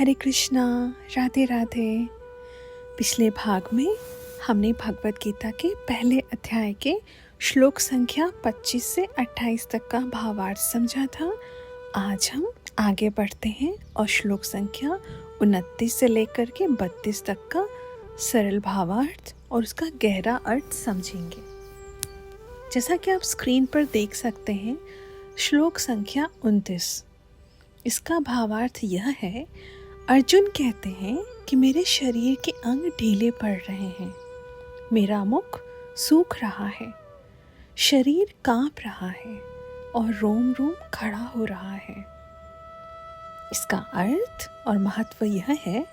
हरे कृष्णा, राधे राधे। पिछले भाग में हमने भगवत गीता के पहले अध्याय के श्लोक संख्या 25 से 28 तक का भावार्थ समझा था। आज हम आगे बढ़ते हैं और श्लोक संख्या 29 से लेकर के 32 तक का सरल भावार्थ और उसका गहरा अर्थ समझेंगे। जैसा कि आप स्क्रीन पर देख सकते हैं, श्लोक संख्या 29, इसका भावार्थ यह है। अर्जुन कहते हैं कि मेरे शरीर के अंग ढीले पड़ रहे हैं, मेरा मुख सूख रहा है, शरीर कांप रहा है और रोम रोम खड़ा हो रहा है। इसका अर्थ और महत्व यह है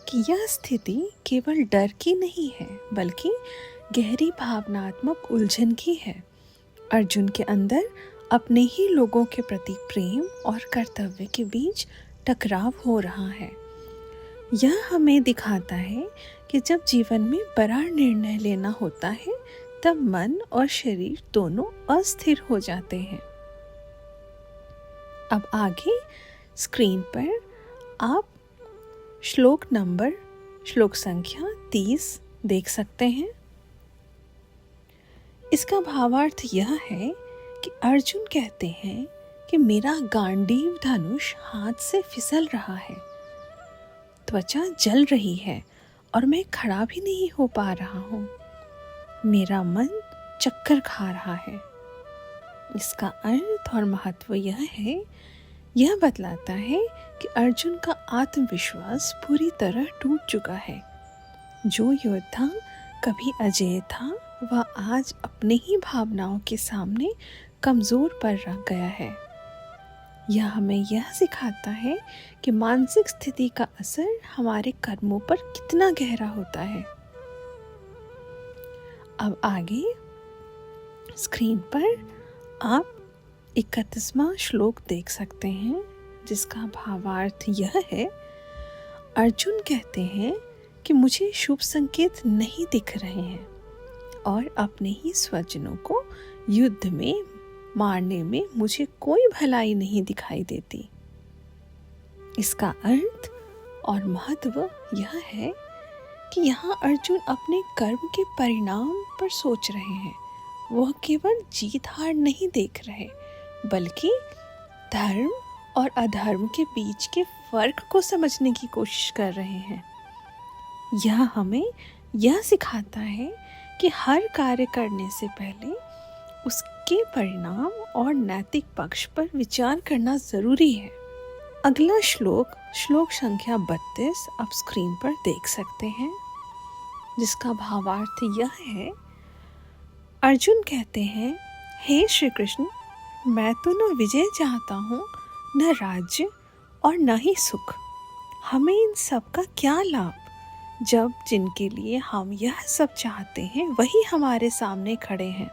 कि यह स्थिति केवल डर की नहीं है, बल्कि गहरी भावनात्मक उलझन की है। अर्जुन के अंदर अपने ही लोगों के प्रति प्रेम और कर्तव्य के बीच टकराव हो रहा है। यह हमें दिखाता है कि जब जीवन में बड़ा निर्णय लेना होता है, तब मन और शरीर दोनों अस्थिर हो जाते हैं। अब आगे स्क्रीन पर आप श्लोक संख्या 30 देख सकते हैं। इसका भावार्थ यह है कि अर्जुन कहते हैं कि मेरा गांडीव धनुष हाथ से फिसल रहा है, त्वचा जल रही है और मैं खड़ा भी नहीं हो पा रहा हूँ। मेरा मन चक्कर खा रहा है। इसका अर्थ और महत्व यह बतलाता है कि अर्जुन का आत्मविश्वास पूरी तरह टूट चुका है। जो योद्धा कभी अजेय था, वह आज अपने ही भावनाओं के सामने कमजोर पड़ गया है। यह हमें यह सिखाता है कि मानसिक स्थिति का असर हमारे कर्मों पर कितना गहरा होता है। अब आगे स्क्रीन पर आप 31वां श्लोक देख सकते हैं, जिसका भावार्थ यह है। अर्जुन कहते हैं कि मुझे शुभ संकेत नहीं दिख रहे हैं और अपने ही स्वजनों को युद्ध में मारने में मुझे कोई भलाई नहीं दिखाई देती। इसका अर्थ और महत्व यह है कि यहाँ अर्जुन अपने कर्म के परिणाम पर सोच रहे हैं। वह केवल जीत हार नहीं देख रहे, बल्कि धर्म और अधर्म के बीच के फर्क को समझने की कोशिश कर रहे हैं। यह हमें यह सिखाता है कि हर कार्य करने से पहले उसके परिणाम और नैतिक पक्ष पर विचार करना जरूरी है। अगला श्लोक संख्या 32 आप स्क्रीन पर देख सकते हैं, जिसका भावार्थ यह है। अर्जुन कहते हैं, हे श्री कृष्ण, मैं तो न विजय चाहता हूँ, न राज्य और न ही सुख। हमें इन सब का क्या लाभ, जब जिनके लिए हम यह सब चाहते हैं वही हमारे सामने खड़े हैं।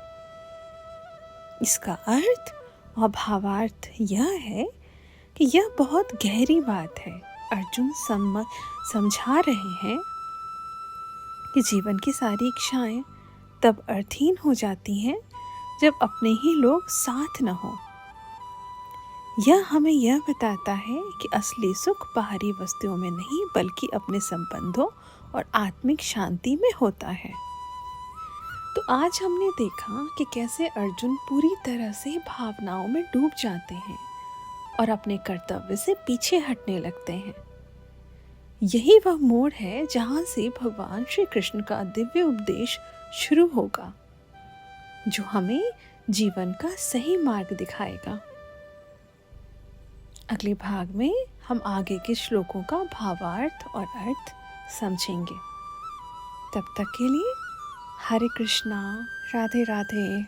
इसका अर्थ और भावार्थ यह है कि यह बहुत गहरी बात है। अर्जुन समझा रहे हैं कि जीवन की सारी इच्छाएं तब अर्थहीन हो जाती हैं जब अपने ही लोग साथ न हो। यह हमें यह बताता है कि असली सुख बाहरी वस्तुओं में नहीं, बल्कि अपने संबंधों और आत्मिक शांति में होता है। तो आज हमने देखा कि कैसे अर्जुन पूरी तरह से भावनाओं में डूब जाते हैं और अपने कर्तव्य से पीछे हटने लगते हैं। यही वह मोड़ है जहां से भगवान श्री कृष्ण का दिव्य उपदेश शुरू होगा, जो हमें जीवन का सही मार्ग दिखाएगा। अगले भाग में हम आगे के श्लोकों का भावार्थ और अर्थ समझेंगे। तब तक के लिए हरे कृष्णा, राधे राधे।